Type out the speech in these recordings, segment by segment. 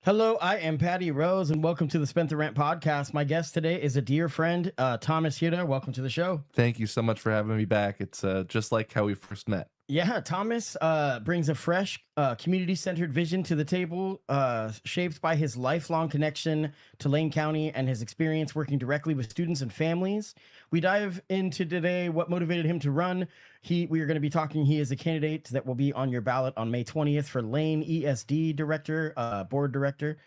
Hello, I am Patty Rose, and welcome to the Spent the Rent podcast. My guest today is a dear friend, Thomas Hiura. Welcome to the show. Thank you so much for having me back. It's just like how we first met. Yeah, Thomas brings a fresh, community-centered vision to the table, shaped by his lifelong connection to Lane County and his experience working directly with students and families. We dive into today what motivated him to run. We are going to be talking. He is a candidate that will be on your ballot on May 20th for Lane ESD director, board director.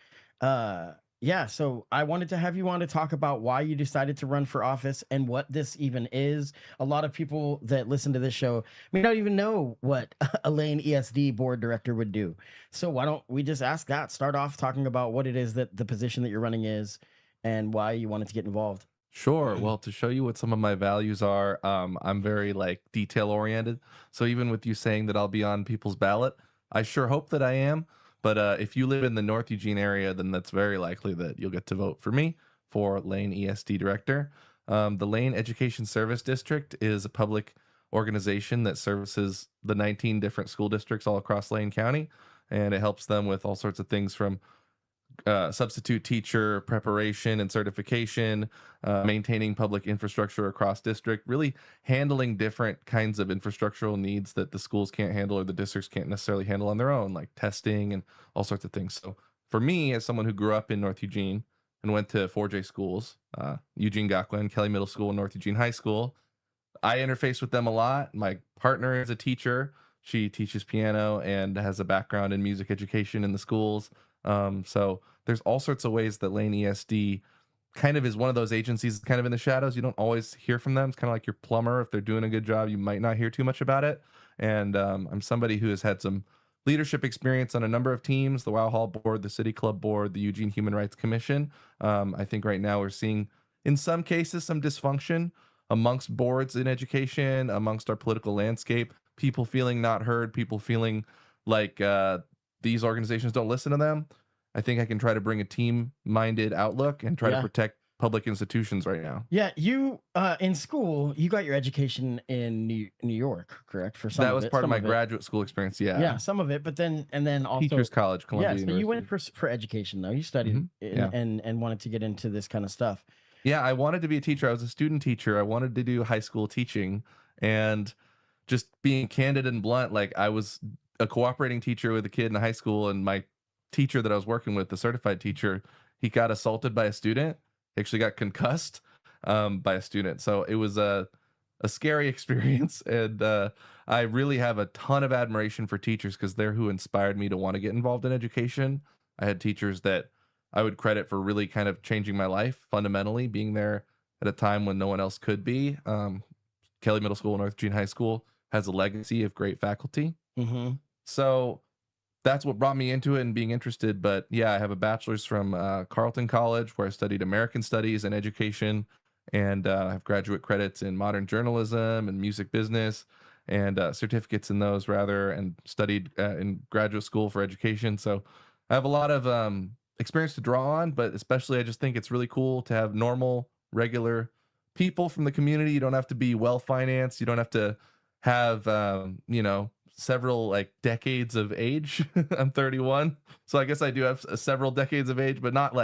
Yeah, so I wanted to have you on to talk about why you decided to run for office and what this even is. A lot of people that listen to this show may not even know what a Lane ESD board director would do. So why don't we just ask that? Start off talking about what it is that the position that you're running is and why you wanted to get involved. Sure. Well, to show you what some of my values are, I'm very detail oriented. So even with you saying that I'll be on people's ballot, I sure hope that I am. But if you live in the North Eugene area, then that's very likely that you'll get to vote for me for Lane ESD director. The Lane Education Service District is a public organization that services the 19 different school districts all across Lane County, and it helps them with all sorts of things from substitute teacher preparation and certification, maintaining public infrastructure across district, really handling different kinds of infrastructural needs that the schools can't handle or the districts can't necessarily handle on their own, like testing and all sorts of things. So for me, as someone who grew up in North Eugene and went to 4J schools, Eugene Gocklin, Kelly Middle School, and North Eugene High School, I interface with them a lot. My partner is a teacher. She teaches piano and has a background in music education in the schools. So there's all sorts of ways that Lane ESD kind of is one of those agencies kind of in the shadows. You don't always hear from them. It's kind of like your plumber. If they're doing a good job, you might not hear too much about it. And I'm somebody who has had some leadership experience on a number of teams, the Wow Hall Board, the City Club Board, the Eugene Human Rights Commission. I think right now we're seeing, in some cases, some dysfunction amongst boards in education, amongst our political landscape, people feeling not heard, people feeling like these organizations don't listen to them. I think I can try to bring a team-minded outlook and try to protect public institutions right now. Yeah, you in school, you got your education in New York, correct? For some That of was it, part of some my graduate school experience. Yeah. Yeah, some of it, but then also Teachers College, Columbia yeah. So University. you went for education though. You studied Yeah. and wanted to get into this kind of stuff. Yeah, I wanted to be a teacher. I was a student teacher. I wanted to do high school teaching, and just being candid and blunt, like I was a cooperating teacher with a kid in high school, and my teacher that I was working with, the certified teacher, he got assaulted by a student. He actually got concussed by a student. So it was a scary experience, and I really have a ton of admiration for teachers because they're who inspired me to want to get involved in education. I had teachers that I would credit for really kind of changing my life fundamentally, being there at a time when no one else could be. Kelly Middle School and North Eugene High School has a legacy of great faculty. Mm-hmm. So that's what brought me into it and being interested. But yeah, I have a bachelor's from Carleton College, where I studied American Studies and Education, and I have graduate credits in modern journalism and music business, and certificates in those rather, and studied in graduate school for education. So I have a lot of experience to draw on, but especially I just think it's really cool to have normal, regular people from the community. You don't have to be well financed. You don't have to have several decades of age. I'm 31, so I guess I do have several decades of age, but not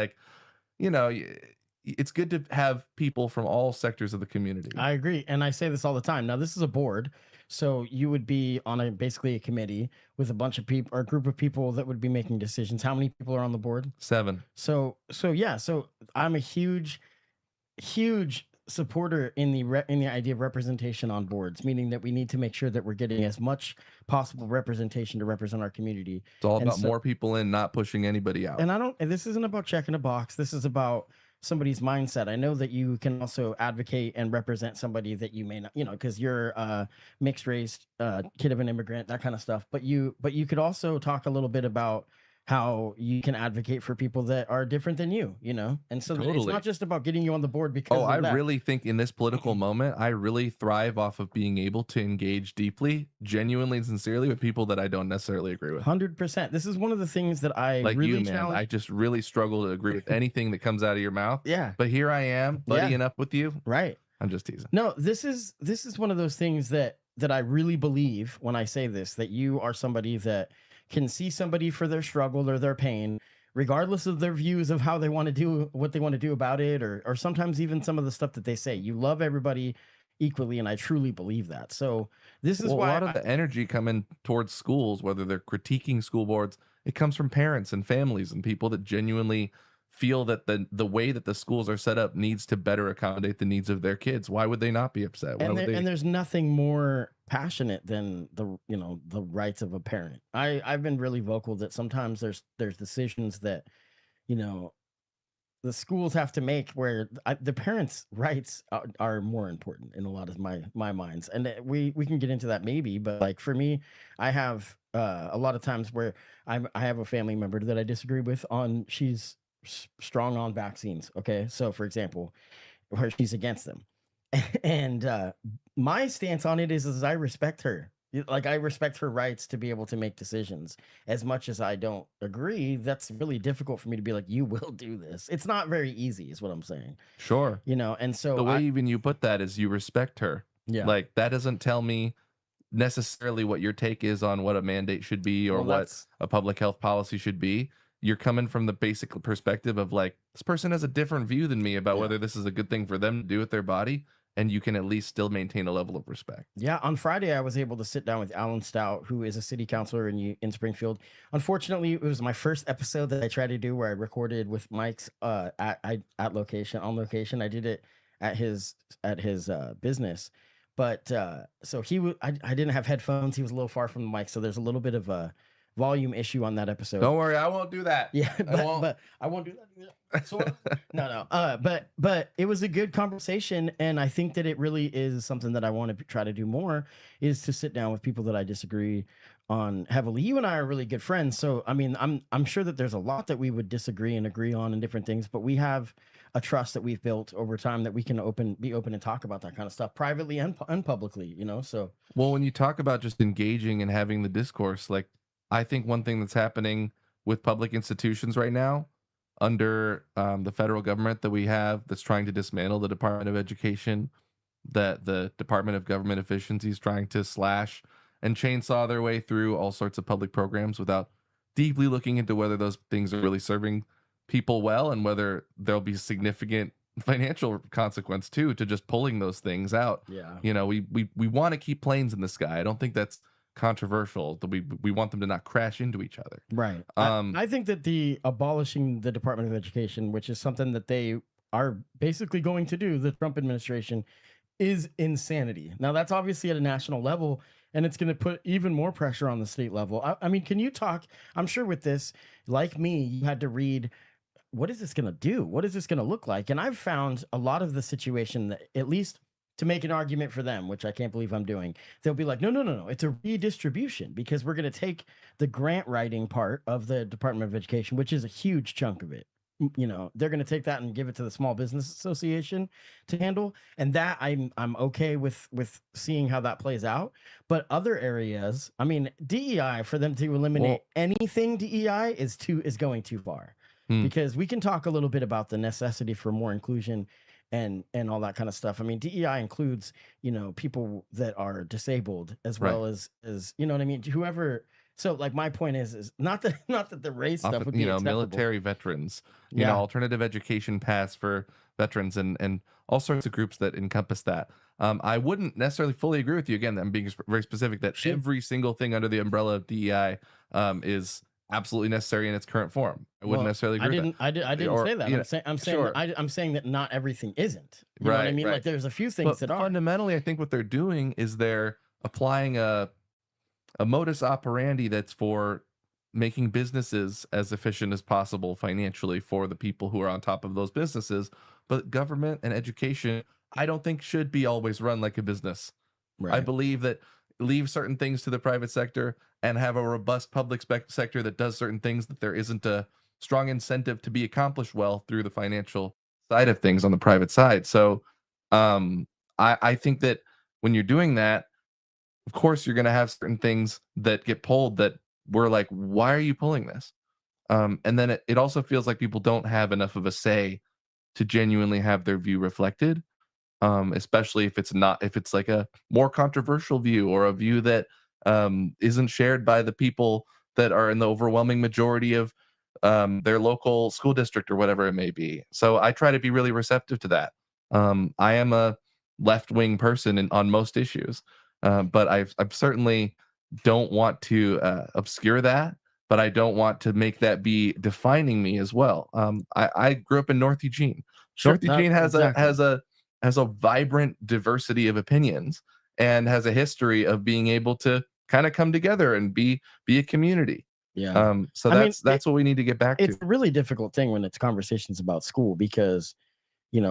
it's good to have people from all sectors of the community. I agree, and I say this all the time. Now, this is a board, so you would be on basically a committee with a bunch of people or a group of people that would be making decisions. How many people are on the board? 7. So yeah. So I'm a huge supporter in the idea of representation on boards, meaning that we need to make sure that we're getting as much possible representation to represent our community. It's all about more people in, not pushing anybody out. And this isn't about checking a box. This is about somebody's mindset. I know that you can also advocate and represent somebody that you may not, because you're a mixed race, kid of an immigrant, that kind of stuff. But you could also talk a little bit about how you can advocate for people that are different than you, and so Totally. It's not just about getting you on the board because I of that. really think in this political moment, I really thrive off of being able to engage deeply, genuinely and sincerely with people that I don't necessarily agree with. 100%. This is one of the things that I Like really you, man, challenge. I just really struggle to agree with anything that comes out of your mouth. Yeah. But here I am, buddying up with you. Right. I'm just teasing. No, this is one of those things that I really believe when I say this, that you are somebody that can see somebody for their struggle or their pain, regardless of their views of how they want to do what they want to do about it, or sometimes even some of the stuff that they say. You love everybody equally, and I truly believe that. So this is Well, a why lot of the energy coming towards schools, whether they're critiquing school boards, it comes from parents and families and people that genuinely feel that the way that the schools are set up needs to better accommodate the needs of their kids. Why would they not be upset? Why would and they? there's nothing more passionate than the rights of a parent. I've been really vocal that sometimes there's decisions that you know the schools have to make where the parents' rights are more important in a lot of my minds, and we can get into that maybe. But like for me, I have a lot of times where I have a family member that I disagree with on she's strong on vaccines. Okay, so for example, where she's against them, and my stance on it is I respect her. Like I respect her rights to be able to make decisions. As much as I don't agree, that's really difficult for me to be like, you will do this. It's not very easy, is what I'm saying. Sure. And so The way I even you put that is you respect her. yeah. Like that doesn't tell me necessarily what your take is on what a mandate should be or Well, what that's a public health policy should be. You're coming from the basic perspective of like, this person has a different view than me about yeah. whether this is a good thing for them to do with their body, and you can at least still maintain a level of respect. Yeah, on Friday I was able to sit down with Alan Stout, who is a city councilor in Springfield. Unfortunately, it was my first episode that I tried to do where I recorded with mics at location on location. I did it at his business, but so I didn't have headphones. He was a little far from the mic, so there's a little bit of a volume issue on that episode. Don't worry, I won't do that. Yeah, I won't. but I won't do that either. Sort of. No. But it was a good conversation, and I think that it really is something that I want to try to do more is to sit down with people that I disagree on heavily. You and I are really good friends, so I mean, I'm sure that there's a lot that we would disagree and agree on and different things, but we have a trust that we've built over time that we can be open and talk about that kind of stuff privately and publicly. So Well, when you talk about just engaging and having the discourse, like I think one thing that's happening with public institutions right now under the federal government that we have that's trying to dismantle the Department of Education, that the Department of Government Efficiency is trying to slash and chainsaw their way through all sorts of public programs without deeply looking into whether those things are really serving people well and whether there'll be significant financial consequence too to just pulling those things out. yeah. We want to keep planes in the sky. I don't think that's controversial. That we want them to not crash into each other. Right. Um, I think that the abolishing the Department of Education, which is something that they are basically going to do, the Trump administration, is insanity. Now, that's obviously at a national level, and it's going to put even more pressure on the state level. I mean, can you talk? I'm sure with this, like me, you had to read what is this going to do? What is this going to look like? And I've found a lot of the situation that, at least to make an argument for them, which I can't believe I'm doing, they'll be like, no. It's a redistribution because we're going to take the grant writing part of the Department of Education, which is a huge chunk of it. They're going to take that and give it to the Small Business Association to handle, and that I'm okay with seeing how that plays out. But other areas, I mean, DEI, for them to eliminate anything DEI is going too far. Because we can talk a little bit about the necessity for more inclusion and all that kind of stuff. I mean, DEI includes people that are disabled as Right. well as you know what I mean. Whoever. So like my point is not that the race stuff would be acceptable. military veterans, Yeah. alternative education paths for veterans and all sorts of groups that encompass that. I wouldn't necessarily fully agree with you. Again, I'm being very specific that Sure. every single thing under the umbrella of DEI is absolutely necessary in its current form. I wouldn't necessarily agree with that. I didn't say that. I'm saying that not everything isn't. You know what I mean? Right. Like there's a few things But that are. fundamentally, I think what they're doing is they're applying a modus operandi that's for making businesses as efficient as possible financially for the people who are on top of those businesses. But government and education, I don't think should be always run like a business. Right. I believe that leave certain things to the private sector and have a robust public sector that does certain things that there isn't a strong incentive to be accomplished well through the financial side of things on the private side. So I think that when you're doing that, of course you're going to have certain things that get pulled that we're like, why are you pulling this? And then it also feels like people don't have enough of a say to genuinely have their view reflected, especially if it's like a more controversial view or a view that isn't shared by the people that are in the overwhelming majority of their local school district or whatever it may be. So I try to be really receptive to that. I am a left-wing person on most issues, but I certainly don't want to obscure that, but I don't want to make that be defining me as well. I grew up in North Eugene. Sure, North Eugene exactly. has a vibrant diversity of opinions and has a history of being able to kind of come together and be a community. Yeah. So I mean, that's what we need to get back it's to. a really difficult thing when it's conversations about school because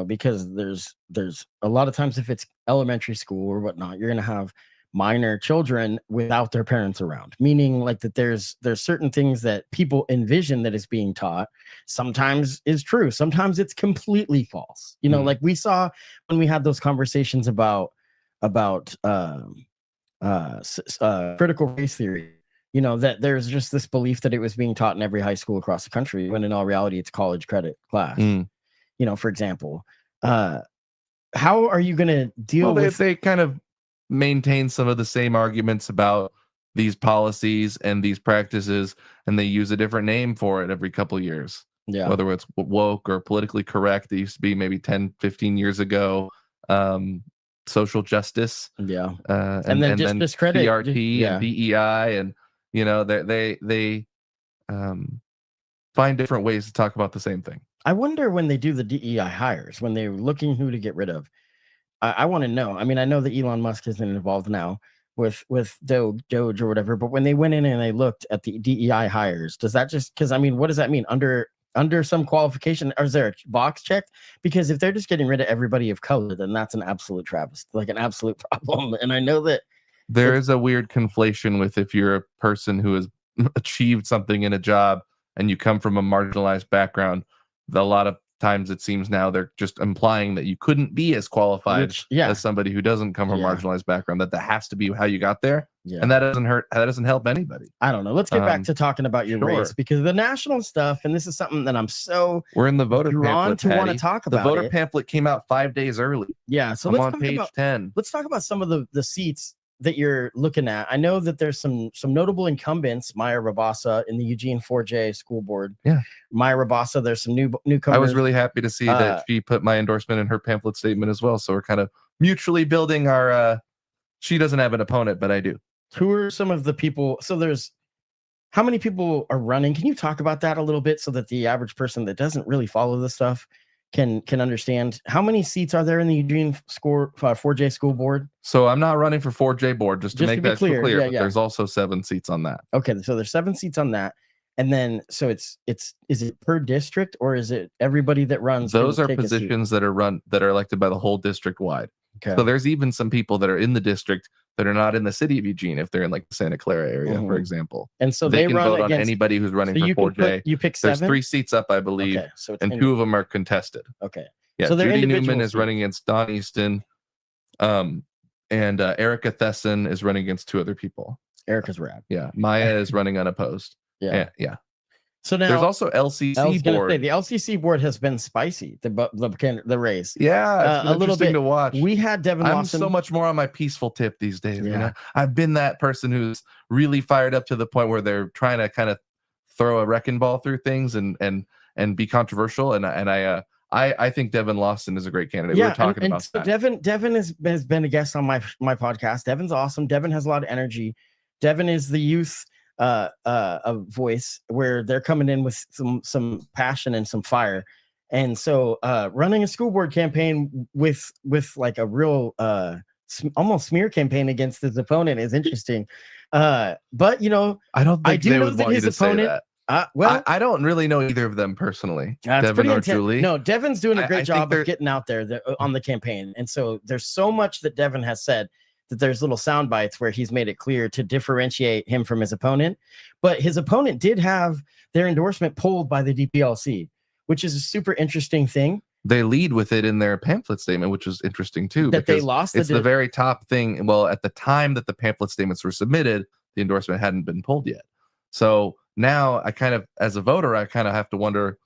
because there's a lot of times if it's elementary school or whatnot, you're gonna have minor children without their parents around. Meaning like that there's certain things that people envision that is being taught sometimes is true, sometimes it's completely false. Mm. Like we saw when we had those conversations about critical race theory. That there's just this belief that it was being taught in every high school across the country when in all reality it's college credit class. Mm. For example, uh, how are you going to Well, deal they with? they kind of maintain some of the same arguments about these policies and these practices, and they use a different name for it every couple years. Yeah, Whether it's woke or politically correct, it used to be maybe 10, 15 years ago. Um, Social justice, yeah, and and then and just then discredit. CRT and Yeah, DEI, and they um, find different ways to talk about the same thing. I wonder when they do the DEI hires when they're looking who to get rid of. I want to know. I mean, I know that Elon Musk isn't involved now with Doge or whatever, but when they went in and they looked at the DEI hires, does that just because I mean, what does that mean? Under some qualification, or is there a box checked? Because if they're just getting rid of everybody of color, then that's an absolute travesty, like an absolute problem. And I know that There it's is a weird conflation with if you're a person who has achieved something in a job and you come from a marginalized background, a lot of times it seems now they're just implying that you couldn't be as qualified which yeah, as somebody who doesn't come from a yeah, marginalized background, that has to be how you got there. yeah. And that doesn't hurt. That doesn't help anybody. I don't know. Let's get back Um, to talking about your race sure. because the national stuff, and this is something that I'm so We're in the voter drawn pamphlet, to want to Patty. talk The about voter it. pamphlet came out 5 days early. Yeah, so I'm on page 10. let's talk about some of the seats that you're looking at. I know that there's some notable incumbents, Maya Rabasa in the Eugene 4J school board. Yeah. Maya Rabasa, there's some I was newcomers. really happy to see that she put my endorsement in her pamphlet statement as well. So we're kind of mutually building our she doesn't have an opponent, but I do. Who are some of the people? So there's how many people are running? Can you talk about that a little bit so that the average person that doesn't really follow this stuff can understand how many seats are there in the Eugene 4J school board? So I'm not running for 4J board, just to Just to make be that so clear, clear, yeah, but yeah. there's also 7 seats on that. Okay, so there's 7 seats on that. And then so it's is it per district or is it everybody that runs can Those are take a seat? positions that are elected by the whole district wide. Okay. So there's even some people that are in the district that are not in the city of Eugene, if they're in like the Santa Clara area, for Mhm. example. And so They they can run vote on against anybody who's so running for you can 4J. you pick There's 7? 3 seats up, I believe, Okay, so it's and 2 of them are contested. okay. Yeah, So they're Judy individual Newman is seats. running against Don Easton, um, and Erica Thesson is running against 2 other people. Erica's rad. Yeah, Maya is running unopposed. Yeah. Yeah. So There's now also I was LCC gonna say board. the LCC board has been spicy. The race, Yeah, it's been a little interesting bit. to watch. We had Devin I'm so Lawson. much more on my peaceful tip these days. Yeah. I've been that person who's really fired up to the point where they're trying to kind of throw a wrecking ball through things and be controversial. And I think Devin Lawson is a great candidate. We were talking and about so that. Devin has been a guest on my podcast. Devin's awesome. Devin has a lot of energy. Devin is the youth a voice where they're coming in with some passion and some fire. And so running a school board campaign with like a real almost smear campaign against his opponent is interesting. But I don't I think do they know would that want you his to say opponent. that. Well, I don't really know either of them personally, it's Devin pretty or intense. Julie. No, Devin's doing a I great think job they're of getting out there on the campaign. And so there's so much that Devin has said that there's little sound bites where he's made it clear to differentiate him from his opponent. But his opponent did have their endorsement pulled by the DPLC, which is a super interesting thing. They lead with it in their pamphlet statement, which is interesting too, That they because lost it's the very top thing. Well, at the time that the pamphlet statements were submitted, the endorsement hadn't been pulled yet. So now I kind of, as a voter, I kind of have to wonder,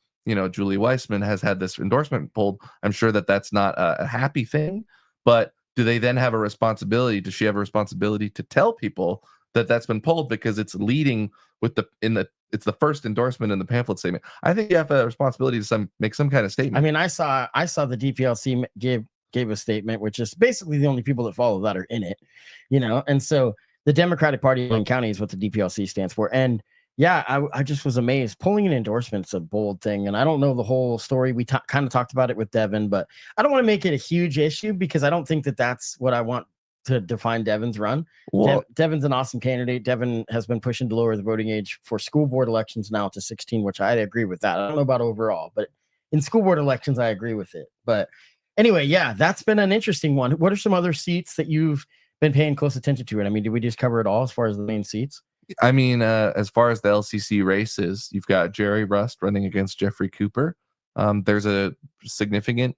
Julie Weissman has had this endorsement pulled. I'm sure that that's not a happy thing, but do they then have a responsibility? Does she have a responsibility to tell people that that's been pulled because it's leading with in the it's the first endorsement in the pamphlet statement. I think you have a responsibility to make some kind of statement. I mean, I saw the DPLC gave a statement, which is basically the only people that follow that are in it, and so the Democratic Party of Lane County is what the DPLC stands for. And yeah, I just was amazed. Pulling an endorsement's a bold thing, and I don't know the whole story. We kind of talked about it with Devin, but I don't want to make it a huge issue because I don't think that that's what I want to define Devin's run. Well, Devin's an awesome candidate. Devin has been pushing to lower the voting age for school board elections now to 16, which I agree with that. I don't know about overall, but in school board elections, I agree with it. But anyway, yeah, that's been an interesting one. What are some other seats that you've been paying close attention to? And I mean, did we just cover it all as far as the main seats? I mean, as far as the LCC races, you've got Jerry Rust running against Jeffrey Cooper. There's a significant,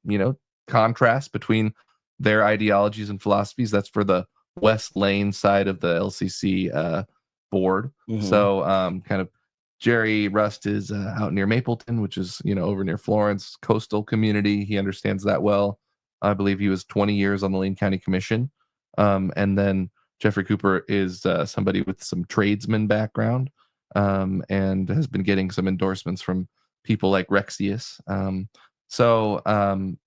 contrast between their ideologies and philosophies. That's for the West Lane side of the LCC board. Mhm. So kind of Jerry Rust is out near Mapleton, which is, over near Florence, coastal community. He understands that well. I believe he was 20 years on the Lane County Commission. And then Jeffrey Cooper is somebody with some tradesman background and has been getting some endorsements from people like Rexius. So,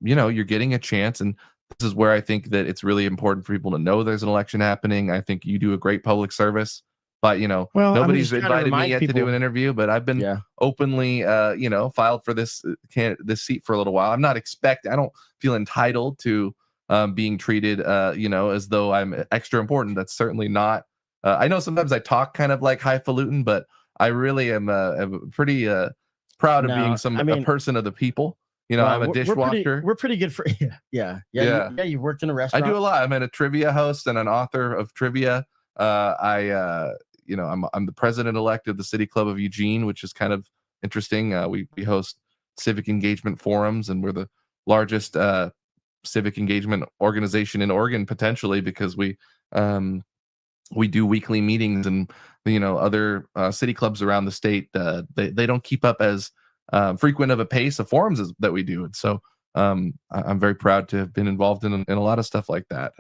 you're getting a chance. And this is where I think that it's really important for people to know there's an election happening. I think you do a great public service. But, well, nobody's invited me yet to do an interview, but I've been openly, filed for this seat for a little while. I don't feel entitled to being treated, as though I'm extra important. That's certainly not. I know sometimes I talk kind of like highfalutin, but I really am pretty proud of being a person of the people. I'm a dishwasher. We're pretty good for yeah. You've worked in a I restaurant. do a lot. I'm a trivia host and an author of trivia. I'm the president-elect of the City Club of Eugene, which is kind of interesting. We host civic engagement forums, and we're the largest civic engagement organization in Oregon potentially because we do weekly meetings, and other city clubs around the state they don't keep up as frequent of a pace of forums that we do. And so I'm very proud to have been involved in a lot of stuff like that.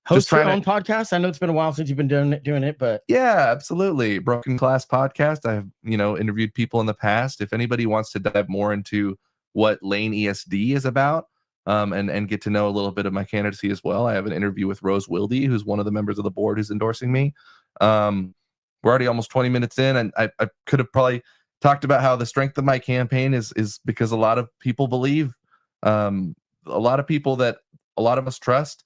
Host your own podcast. I know it's been a while since you've been doing it, but yeah, absolutely. Broken Class podcast. I've interviewed people in the past. If anybody wants to dive more into what Lane ESD is about, and get to know a little bit of my candidacy as well, I have an interview with Rose Wilde, who's one of the members of the board who's endorsing me. We're already almost 20 minutes in, and I could have probably talked about how the strength of my campaign is because a lot of people believe, a lot of people that a lot of us trust.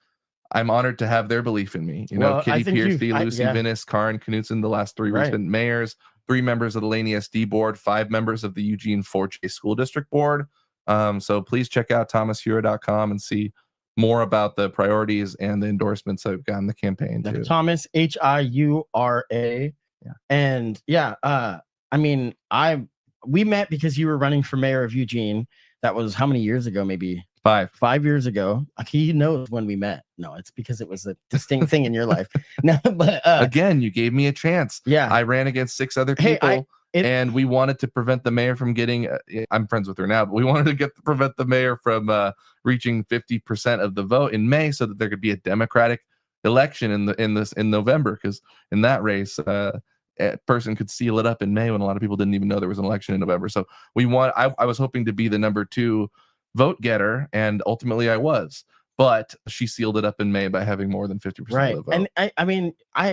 I'm honored to have their belief in me. Kitty Piercy, Lucy Vinnis, Karen Knutson, the last three recent mayors, 3 members of the Lane ESD board, 5 members of the Eugene 4J School District board. So please check out thomashiura.com and see more about the priorities and the endorsements I've got in the campaign too. Thomas Hiura. Yeah. And we met because you were running for mayor of Eugene. That was how many years ago? Maybe 5 years ago. He knows when we met. No, it's because it was a distinct thing in your life. No, but again, you gave me a chance. Yeah, I ran against 6 other people, and we wanted to prevent the mayor from getting. I'm friends with her now, but we wanted to prevent the mayor from reaching 50% of the vote in May, so that there could be a Democratic election in November. Because in that race, a person could seal it up in May when a lot of people didn't even know there was an election in November. So I was hoping to be the number 2 vote getter, and ultimately I was, but she sealed it up in May by having more than 50% of the vote. And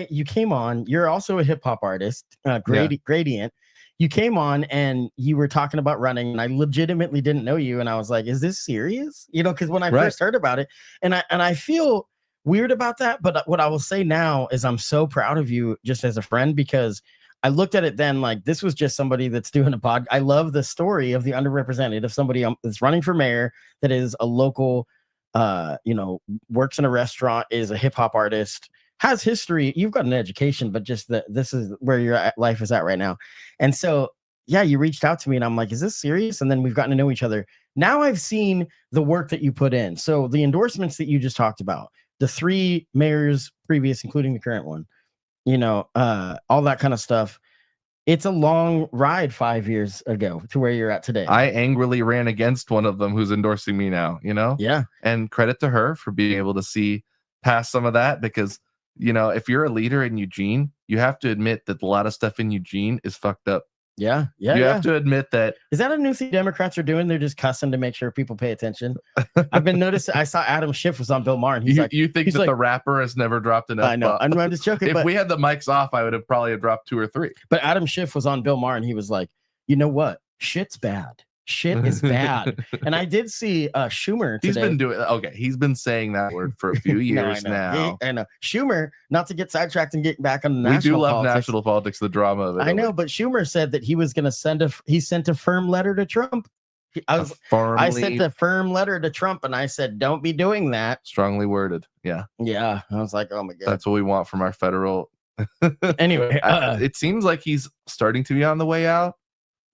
you came on, you're also a hip-hop artist, Gradient. You came on and you were talking about running, and I legitimately didn't know you, and I was like, is this serious? Because when I first heard about it, and I feel weird about that, but what I will say now is I'm so proud of you just as a friend, because I looked at it then like this was just somebody that's doing a pod. I love the story of the underrepresented, of somebody that's running for mayor, that is a local, works in a restaurant, is a hip hop artist, has history. You've got an education, but just this is where your life is at right now. And so, yeah, you reached out to me, and I'm like, is this serious? And then we've gotten to know each other. Now I've seen the work that you put in. So the endorsements that you just talked about, the 3 mayors previous, including the current one, all that kind of stuff. It's a long ride 5 years ago to where you're at today. I angrily ran against one of them who's endorsing me now, Yeah. And credit to her for being able to see past some of that, because, if you're a leader in Eugene, you have to admit that a lot of stuff in Eugene is fucked up. Yeah. You have to admit that. Is that a new thing Democrats are doing? They're just cussing to make sure people pay attention. I've been noticing. I saw Adam Schiff was on Bill Maher, and he's like, you think that the rapper has never dropped enough? I know. I'm just joking. If we had the mics off, I would have probably dropped 2 or 3. But Adam Schiff was on Bill Maher, and he was like, you know what? Shit's bad. Shit is bad. And I did see Schumer today. He's been saying that word for a few years now. I know. Schumer, not to get sidetracked and get back on the national We do love politics. national politics, the drama of it. I know, but Schumer said that he was going to he sent a firm letter to Trump. I sent a firm letter to Trump, and I said, don't be doing that. Strongly worded. Yeah. Yeah. I was like, oh my God. That's what we want from our federal. Anyway, it seems like he's starting to be on the way out.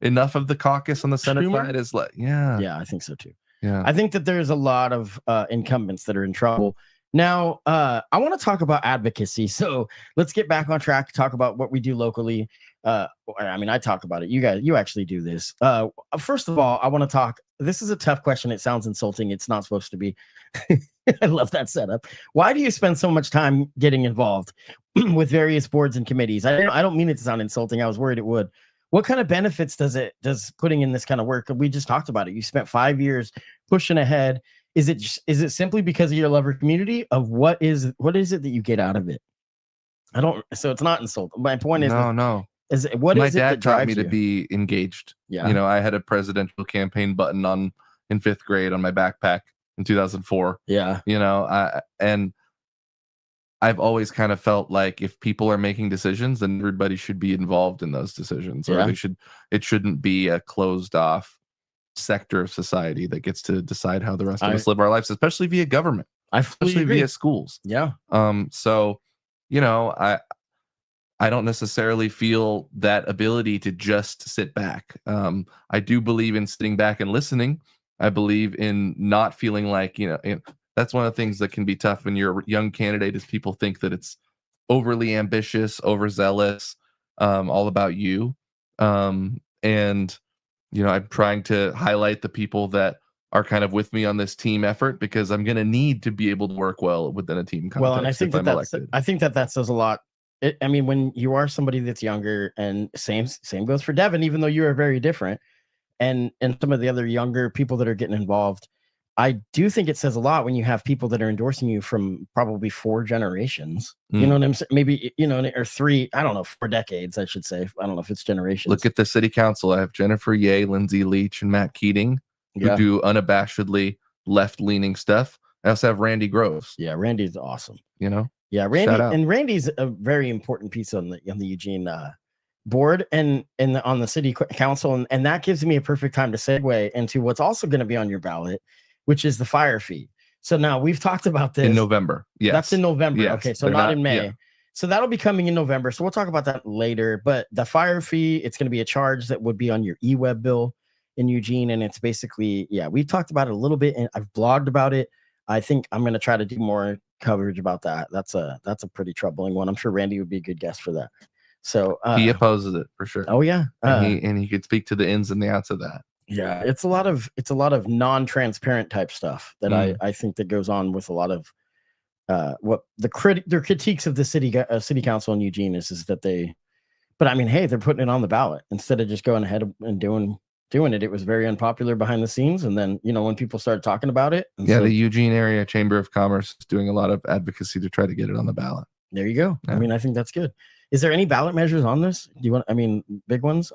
Enough of the caucus on the Senate side is like, yeah, I think so too. Yeah, I think that there's a lot of incumbents that are in trouble. Now, I want to talk about advocacy. So let's get back on track to talk about what we do locally. I mean, I talk about it. You actually do this. First of all, I want to talk. This is a tough question. It sounds insulting. It's not supposed to be. I love that setup. Why do you spend so much time getting involved with various boards and committees? I don't mean it to sound insulting. I was worried it would. What kind of benefits does putting in this kind of work? We just talked about it. You spent 5 years pushing ahead. Is it simply because of your love of community? Of what is it that you get out of it? So it's not insulting. My point is, no. What my is it dad that taught drives me to be engaged. Yeah. You know, I had a presidential campaign button in 5th grade on my backpack in 2004. Yeah. You know, I've always kind of felt like if people are making decisions, then everybody should be involved in those decisions, or it shouldn't be a closed off sector of society that gets to decide how the rest of us live our lives, especially via government, especially via schools. Yeah. So, you know, I don't necessarily feel that ability to just sit back. I do believe in sitting back and listening. I believe in not feeling like, that's one of the things that can be tough when you're a young candidate, is people think that it's overly ambitious, overzealous, all about you. And, I'm trying to highlight the people that are kind of with me on this team effort, because I'm going to need to be able to work well within a team context. Well, and I think that says a lot. I mean, when you are somebody that's younger, and same goes for Devin, even though you are very different, and some of the other younger people that are getting involved, I do think it says a lot when you have people that are endorsing you from probably 4 generations. You know what I'm saying? Maybe, or 3, I don't know, 4 decades, I should say. I don't know if it's generations. Look at the city council. I have Jennifer Yeh, Lindsay Leach, and Matt Keating, who do unabashedly left-leaning stuff. I also have Randy Groves. Yeah, Randy's awesome. Yeah, Randy's a very important piece on the Eugene board and on the city council, and that gives me a perfect time to segue into what's also going to be on your ballot, which is the fire fee. So now we've talked about this in November. Yes, that's in November. Yes. Okay, so not in May. Yeah. So that'll be coming in November. So we'll talk about that later. But the fire fee, it's going to be a charge that would be on your e-web bill in Eugene, and it's basically, we talked about it a little bit, and I've blogged about it. I think I'm going to try to do more coverage about that. That's a pretty troubling one. I'm sure Randy would be a good guest for that. So he opposes it for sure. Oh yeah, and he could speak to the ins and the outs of that. Yeah, it's a lot of non-transparent type stuff that I think that goes on with a lot of what their critiques of the city council in Eugene is that but I mean, hey, they're putting it on the ballot instead of just going ahead and doing it. It was very unpopular behind the scenes, and then when people started talking about it, the Eugene Area Chamber of Commerce is doing a lot of advocacy to try to get it on the ballot. There you go. Yeah. I mean, I think that's good. Is there any ballot measures on this? Do you want? I mean, big ones?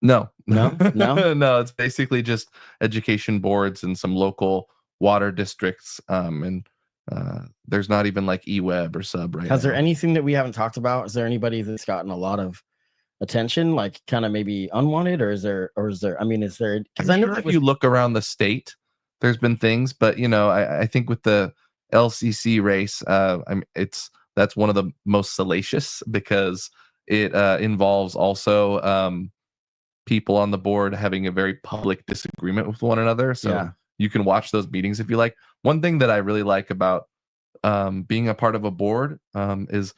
No. No. It's basically just education boards and some local water districts. And there's not even like eWeb or sub right now. Has there anything that we haven't talked about? Is there anybody that's gotten a lot of attention, like kind of maybe unwanted, or is there? I mean, is there? Because I know if you look around the state, there's been things, but I think with the LCC race, that's one of the most salacious, because it involves also people on the board having a very public disagreement with one another. So you can watch those meetings if you like. One thing that I really like about being a part of a board is,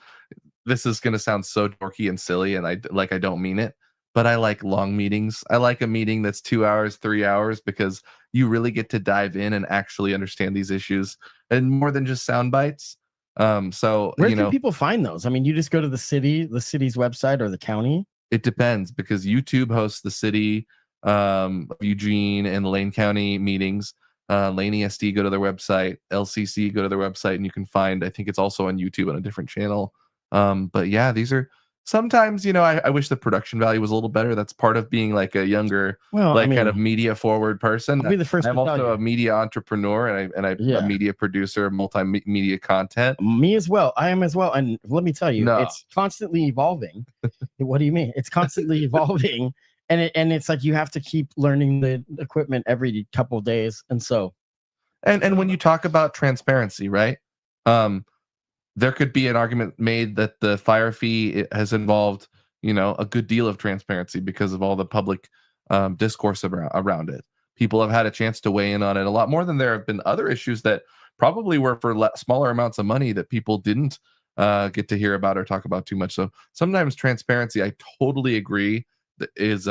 this is going to sound so dorky and silly, and I don't mean it, but I like long meetings. I like a meeting that's 2 hours, 3 hours, because you really get to dive in and actually understand these issues, and more than just sound bites. So where can people find those? I mean, you just go to the city's website or the county. It depends, because YouTube hosts the city of Eugene and Lane County meetings. Lane ESD, go to their website. LCC, go to their website, and you can find, I think it's also on YouTube on a different channel. But yeah, these are sometimes, I wish the production value was a little better. That's part of being like a younger, Well, I like kind of mean, media forward person. I'll be the first I'm to tell also you. a media entrepreneur, and I a Yeah, media producer of multimedia content. me as well. I am as well. And let me tell you, No. it's constantly evolving. What do you mean? It's constantly evolving, and it's like you have to keep learning the equipment every couple of days. And so, And when you talk about transparency, right? There could be an argument made that the fire fee has involved, a good deal of transparency because of all the public discourse around it. People have had a chance to weigh in on it a lot more than there have been other issues that probably were for smaller amounts of money that people didn't get to hear about or talk about too much. So sometimes transparency, I totally agree, that is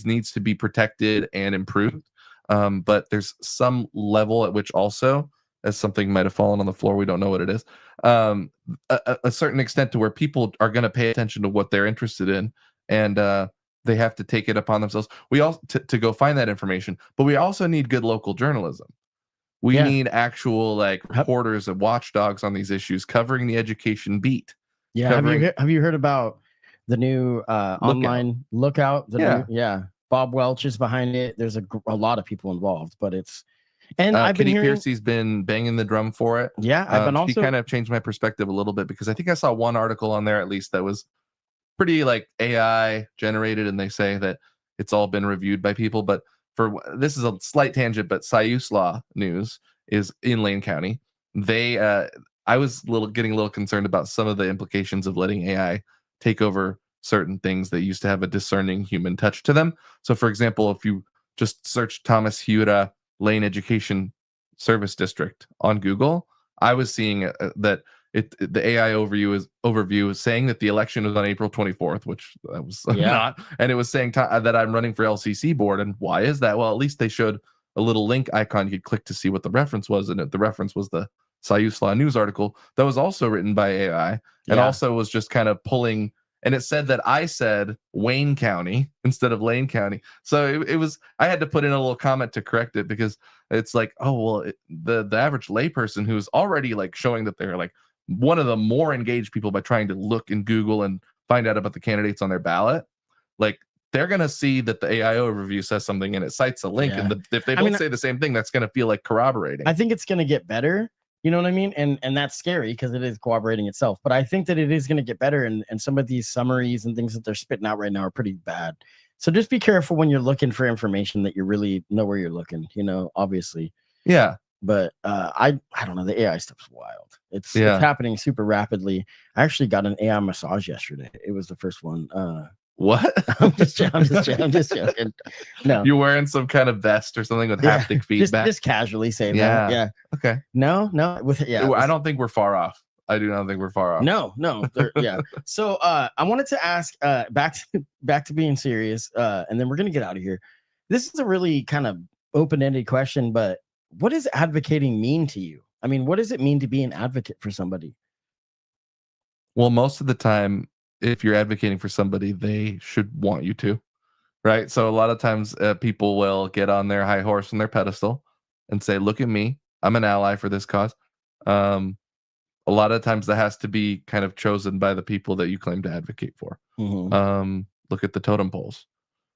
needs to be protected and improved. But there's some level at which also, as something might have fallen on the floor, we don't know what it is, a certain extent to where people are going to pay attention to what they're interested in, and they have to take it upon themselves. We all to go find that information, but we also need good local journalism. We yeah, need actual like reporters and watchdogs on these issues, covering the education beat. yeah. Covering Have you heard about the new Lookout. online Lookout? The new, Yeah. yeah. Bob Welch is behind it. There's a lot of people involved, but it's, and I've been Kitty hearing, Piercy's been banging the drum for it. yeah, I've been She also, kind of changed my perspective a little bit, because I think I saw one article on there at least that was pretty like AI generated, and they say that it's all been reviewed by people. But this is a slight tangent, but Siuslaw News is in Lane County. They I was getting a little concerned about some of the implications of letting AI take over certain things that used to have a discerning human touch to them. So for example, if you just search Thomas Hiura Lane Education Service District on Google, I was seeing that the AI overview is saying that the election was on April 24th, which that was yeah, not, and it was saying that I'm running for LCC board. And why is that? Well, at least they showed a little link icon you could click to see what the reference was, and the reference was the Siuslaw News article that was also written by AI, and yeah. also was just kind of pulling. And it said that I said Wayne County instead of Lane County, so it was. I had to put in a little comment to correct it, because it's like, oh well, the average layperson who's already like showing that they're like one of the more engaged people by trying to look in Google and find out about the candidates on their ballot, like they're gonna see that the AI overview says something and it cites a link, Yeah. and if they I both mean, say the same thing, that's gonna feel like corroborating. I think it's going to get better. You know what I mean? And that's scary because it is cooperating itself. But I think that it is going to get better. And some of these summaries and things that they're spitting out right now are pretty bad. So just be careful when you're looking for information that you really know where you're looking, obviously. Yeah. But I don't know. The AI stuff's wild. It's Yeah. happening super rapidly. I actually got an AI massage yesterday. It was the first one. What? I'm just joking. No. You're wearing some kind of vest or something with haptic feedback. Just casually say Yeah. that. Yeah. Okay. No, I don't think we're far off. I do not think we're far off. No, yeah. So I wanted to ask back to being serious, and then we're gonna get out of here. This is a really kind of open-ended question, but what does advocating mean to you? I mean, what does it mean to be an advocate for somebody? Well, most of the time, if you're advocating for somebody, they should want you to, right? So a lot of times, people will get on their high horse and their pedestal and say, "Look at me, I'm an ally for this cause." Um, a lot of times, that has to be kind of chosen by the people that you claim to advocate for. Look at the totem poles.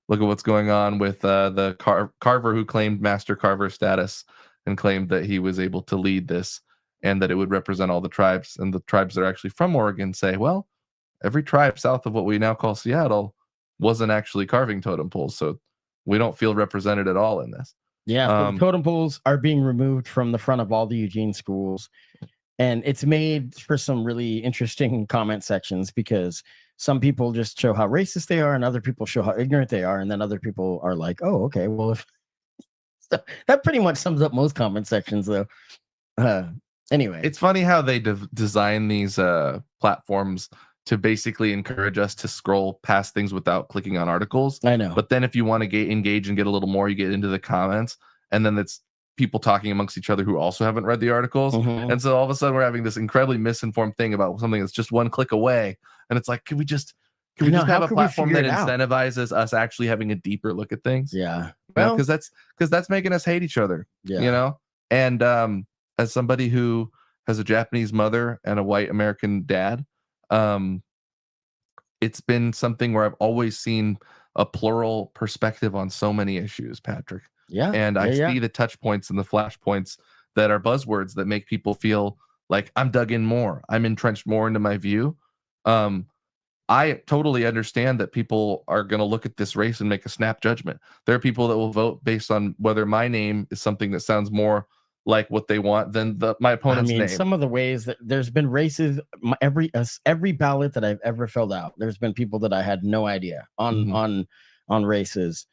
Look at what's going on with the carver who claimed master carver status and claimed that he was able to lead this and that it would represent all the tribes. And the tribes that are actually from Oregon say, well, every tribe south of what we now call Seattle wasn't actually carving totem poles, so we don't feel represented at all in this. Yeah, so the totem poles are being removed from the front of all the Eugene schools, and it's made for some really interesting comment sections because some people just show how racist they are and other people show how ignorant they are, and then other people are like, oh, okay, well, if that pretty much sums up most comment sections though. Anyway, it's funny how they design these platforms to basically encourage us to scroll past things without clicking on articles. I know, but then if you want to engage and get a little more, you get into the comments, and then it's people talking amongst each other who also haven't read the articles. And so all of a sudden we're having this incredibly misinformed thing about something that's just one click away, and it's like, can we just Can I we know. just have How a could we platform figure that it out? incentivizes us actually having a deeper look at things? Yeah. You know, Well, because that's making us hate each other. yeah. You know, and as somebody who has a Japanese mother and a white American dad, um, it's been something where I've always seen a plural perspective on so many issues, Patrick. Yeah. And I Yeah. see the touch points and the flash points that are buzzwords that make people feel like I'm dug in more, I'm entrenched more into my view. Um, I totally understand that people are going to look at this race and make a snap judgment. There are people that will vote based on whether my name is something that sounds more like what they want than my I opponent's mean, name. some of the ways that there's been races, every ballot that I've ever filled out, there's been people that I had no idea on races,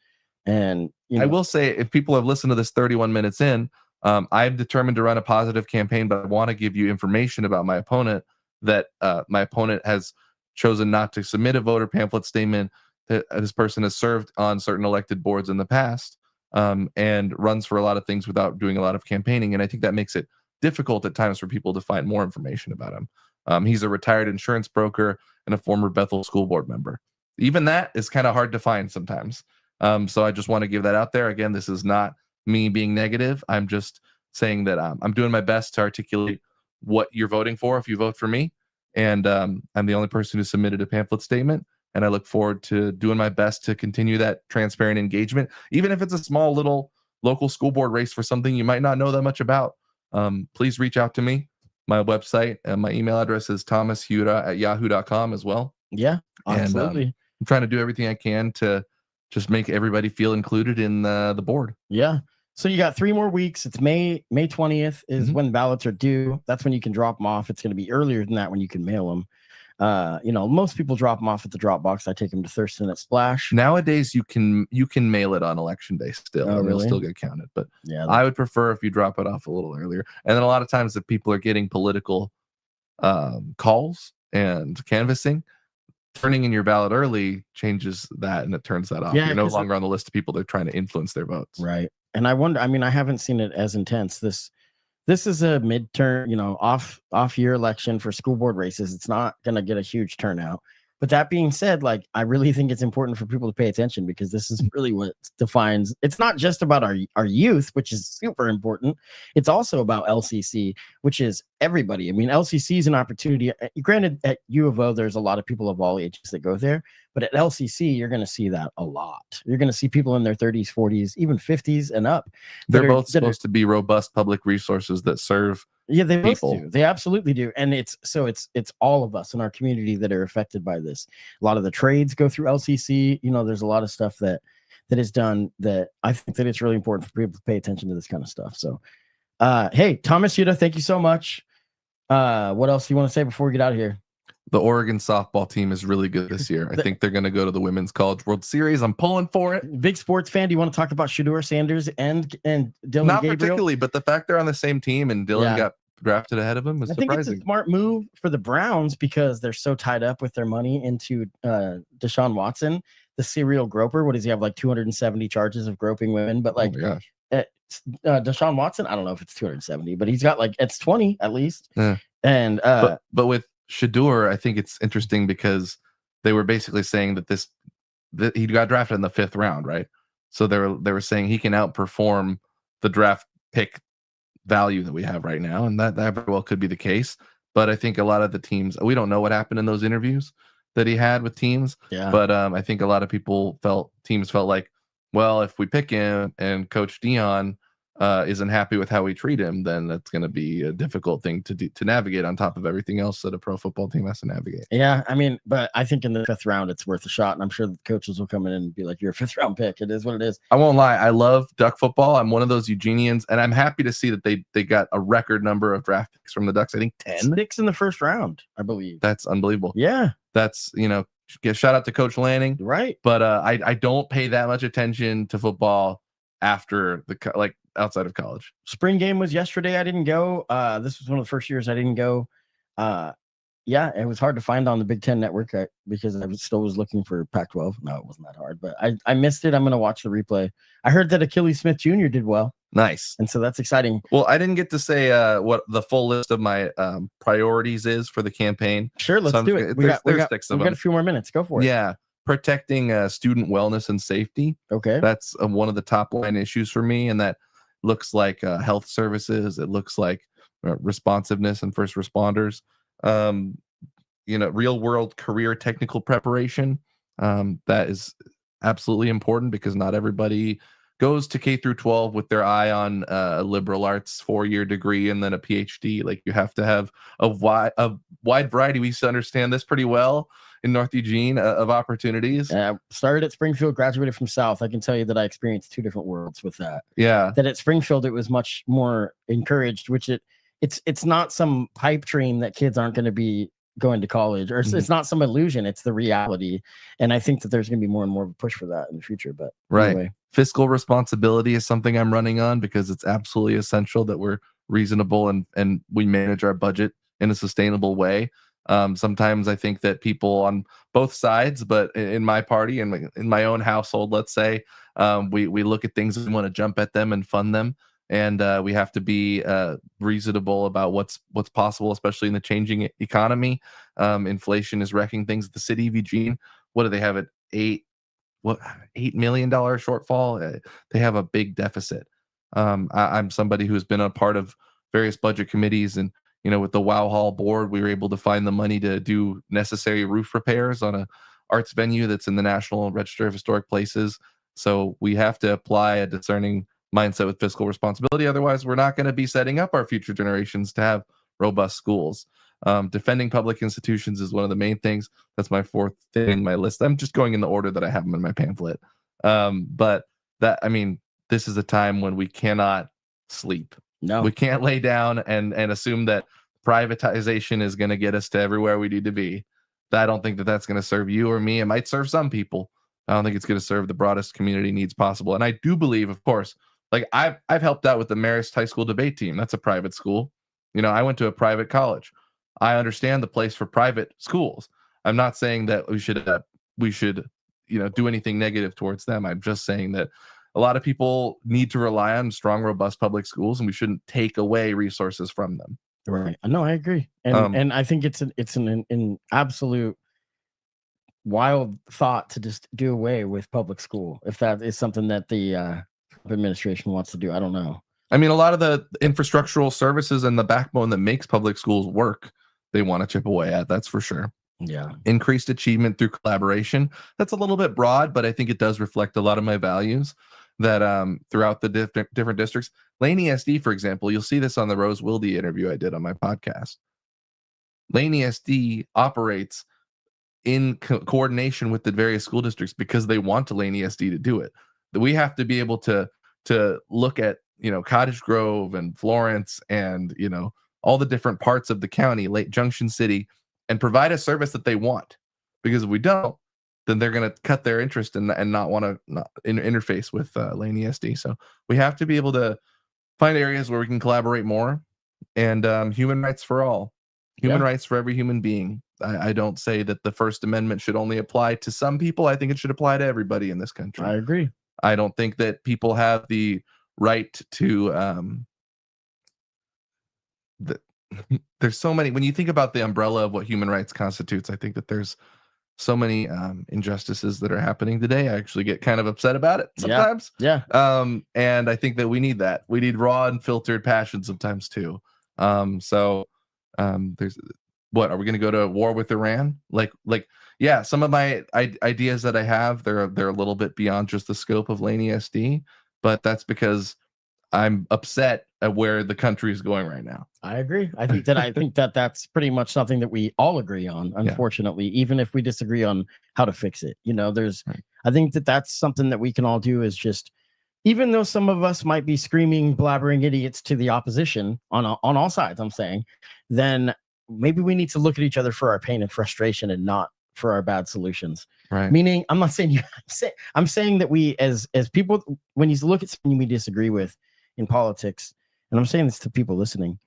and I will say, if people have listened to this 31 minutes in, I'm determined to run a positive campaign, but I want to give you information about my opponent that my opponent has chosen not to submit a voter pamphlet statement. That this person has served on certain elected boards in the past, and runs for a lot of things without doing a lot of campaigning. And I think that makes it difficult at times for people to find more information about him. He's a retired insurance broker and a former Bethel school board member. Even that is kind of hard to find sometimes. So I just want to give that out there. Again, this is not me being negative. I'm just saying that I'm doing my best to articulate what you're voting for if you vote for me. And I'm the only person who submitted a pamphlet statement. And I look forward to doing my best to continue that transparent engagement, even if it's a small little local school board race for something you might not know that much about. Please reach out to me. My website and my email address is thomashiura@yahoo.com as well. yeah, And absolutely. I'm trying to do everything I can to just make everybody feel included in the board. Yeah. So you got 3 more weeks. It's May 20th is Mhm. when ballots are due. That's when you can drop them off. It's going to be earlier than that when you can mail them. Most people drop them off at the drop box. I take them to Thurston at Splash. Nowadays, you can mail it on election day still, Oh, and it'll really? still get counted. But Yeah. I would prefer if you drop it off a little earlier. And then a lot of times, if people are getting political calls and canvassing, turning in your ballot early changes that, and it turns that off. Yeah, You're no 'cause longer on the list of people that are trying to influence their votes. right. And I wonder, I mean, I haven't seen it as intense. This is a midterm, off year election for school board races. It's not going to get a huge turnout. But that being said, like, I really think it's important for people to pay attention, because this is really what defines. It's not just about our youth, which is super important. It's also about LCC, which is everybody. I mean, LCC is an opportunity. Granted, at U of O, there's a lot of people of all ages that go there, but at LCC, you're going to see that a lot. You're going to see people in their 30s, 40s, even 50s and up. They're both supposed to be robust public resources that serve They both people. do. They absolutely do. And it's all of us in our community that are affected by this. A lot of the trades go through LCC. There's a lot of stuff that is done, that I think that it's really important for people to pay attention to this kind of stuff. So, hey, Thomas Hiura, thank you so much. What else do you want to say before we get out of here? The Oregon softball team is really good this year. I think they're going to go to the Women's College World Series. I'm pulling for it. Big sports fan. Do you want to talk about Shedeur Sanders and Dylan Not Gabriel? particularly, but the fact they're on the same team and Dylan got drafted ahead of him is surprising. I think it's a smart move for the Browns, because they're so tied up with their money into Deshaun Watson, the serial groper. What does he have, like 270 charges of groping women? But like, oh my gosh. Deshaun Watson, I don't know if it's 270, but he's got, like, it's 20 at least. Yeah. And but with Shedeur, I think it's interesting because they were basically saying that he got drafted in the 5th round, right? So they were saying he can outperform the draft pick value that we have right now, and that very well could be the case. But I think a lot of the teams, we don't know what happened in those interviews that he had with teams. Yeah. But I think a lot of teams felt like, well, if we pick him and Coach Dion isn't happy with how we treat him, then that's going to be a difficult thing to navigate, on top of everything else that a pro football team has to navigate. Yeah, I mean, but I think in the 5th round, it's worth a shot, and I'm sure the coaches will come in and be like, "You're a 5th round pick. It is what it is." I won't lie. I love Duck football. I'm one of those Eugenians, and I'm happy to see that they got a record number of draft picks from the Ducks. I think 10. 6 in the 1st round, I believe. That's unbelievable. Yeah. That's, shout out to Coach Lanning. Right. But I don't pay that much attention to football after outside of college. Spring game was yesterday. I didn't go. This was one of the first years I didn't go. Yeah, it was hard to find on the Big Ten Network because I was looking for Pac-12. No, it wasn't that hard, but I missed it. I'm going to watch the replay. I heard that Achilles Smith Jr. did well. Nice. And so that's exciting. Well, I didn't get to say what the full list of my priorities is for the campaign. Sure, let's do it. There's 6 of we got them. a few more minutes. Go for it. Yeah, protecting student wellness and safety. Okay. That's one of the top line issues for me, and that looks like health services. It looks like responsiveness and first responders. Real world career technical preparation. That is absolutely important because not everybody goes to K through 12 with their eye on a liberal arts 4-year degree and then a PhD. Like you have to have a wide variety. We used to understand this pretty well in North Eugene of opportunities. Started at Springfield, graduated from South. I can tell you that I experienced 2 different worlds with that. Yeah. That at Springfield it was much more encouraged, which it's not some pipe dream that kids aren't going to be going to college, or it's not some illusion, it's the reality. And I think that there's going to be more and more of a push for that in the future. But anyway. Fiscal responsibility is something I'm running on because it's absolutely essential that we're reasonable and we manage our budget in a sustainable way. Sometimes I think that people on both sides, but in my party and in my own household, let's say, we look at things and we want to jump at them and fund them. And we have to be reasonable about what's possible, especially in the changing economy. Inflation is wrecking things. The city of Eugene, what do they have at $8 million shortfall? They have a big deficit. I'm somebody who's been a part of various budget committees, and with the Wow Hall board, we were able to find the money to do necessary roof repairs on a arts venue that's in the National Register of Historic Places. So we have to apply a discerning mindset with fiscal responsibility. Otherwise, we're not going to be setting up our future generations to have robust schools. Defending public institutions is one of the main things. That's my 4th thing in my list. I'm just going in the order that I have them in my pamphlet. But this is a time when we cannot sleep. No, we can't lay down and assume that privatization is going to get us to everywhere we need to be. I don't think that that's going to serve you or me. It might serve some people. I don't think it's going to serve the broadest community needs possible. And I do believe, of course, like I've helped out with the Marist High School debate team. That's a private school. I went to a private college. I understand the place for private schools. I'm not saying that we should do anything negative towards them. I'm just saying that a lot of people need to rely on strong, robust public schools, and we shouldn't take away resources from them. Right. No, I agree. And I think it's an absolute wild thought to just do away with public school, if that is something that the administration wants to do. I don't know. I mean, a lot of the infrastructural services and the backbone that makes public schools work, they want to chip away at. That's for sure. Yeah. Increased achievement through collaboration. That's a little bit broad, but I think it does reflect a lot of my values that throughout the different districts. Lane ESD, for example, you'll see this on the Rose Wilde interview I did on my podcast. Lane ESD operates in coordination with the various school districts because they want Lane ESD to do it. We have to be able to look at Cottage Grove and Florence and all the different parts of the county, Lake Junction City, and provide a service that they want. Because if we don't, then they're going to cut their interest and not want to interface with Lane ESD. So we have to be able to find areas where we can collaborate more. And human rights for all, human rights for every human being. I don't say that the First Amendment should only apply to some people. I think it should apply to everybody in this country. I agree. I don't think that people have the right to there's so many, when you think about the umbrella of what human rights constitutes, I think that there's so many injustices that are happening today. I actually get kind of upset about it sometimes. Yeah. And I think that we need that. We need raw and filtered passion sometimes too. There's what, are we going to go to war with Iran? Yeah, some of my ideas that I have, they're a little bit beyond just the scope of Lane ESD, but that's because I'm upset at where the country is going right now. I agree. I think that that's pretty much something that we all agree on, unfortunately, even if we disagree on how to fix it. I think that that's something that we can all do, is just, even though some of us might be screaming, blabbering idiots to the opposition on all sides, I'm saying, then maybe we need to look at each other for our pain and frustration and not for our bad solutions. Right. Meaning, I'm not saying I'm saying that we as people, when you look at something we disagree with in politics, and I'm saying this to people listening,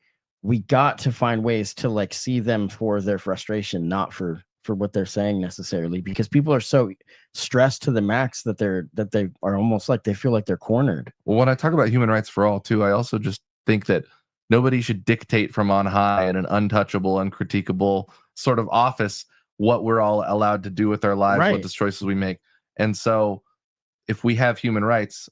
we got to find ways to see them for their frustration, not for for what they're saying necessarily, because people are so stressed to the max that they are almost like they feel like they're cornered. Well, when I talk about human rights for all too, I also just think that nobody should dictate from on high in an untouchable, uncritiquable sort of office what we're all allowed to do with our lives, what Right. the choices we make. And so if we have human rights,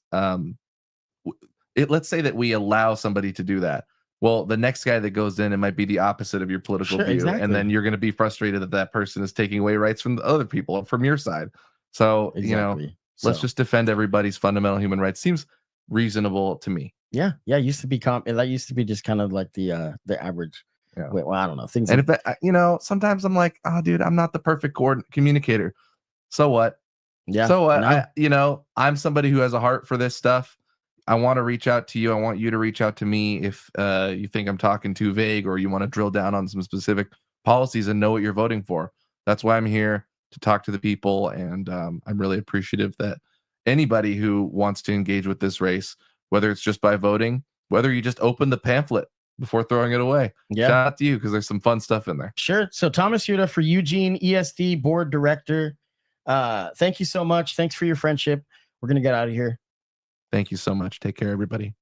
let's say that we allow somebody to do that. Well, the next guy that goes in, it might be the opposite of your political Sure, view, and then exactly. you're going to be frustrated that that person is taking away rights from the other people from your side. So, Exactly. let's So just defend everybody's fundamental human rights. Seems reasonable to me. yeah, it used to be that used to be just kind of like the average. Yeah. Well, I don't know. Things And have, if that, sometimes I'm like, oh, dude, I'm not the perfect communicator. So what? yeah, So no. I'm somebody who has a heart for this stuff. I want to reach out to you. I want you to reach out to me if you think I'm talking too vague or you want to drill down on some specific policies and know what you're voting for. That's why I'm here to talk to the people, and I'm really appreciative that anybody who wants to engage with this race, whether it's just by voting, whether you just open the pamphlet before throwing it away, Yeah. shout out to you because there's some fun stuff in there. Sure. So Thomas Hiura for Eugene ESD board director. Thank you so much. Thanks for your friendship. We're gonna get out of here. Thank you so much. Take care, everybody.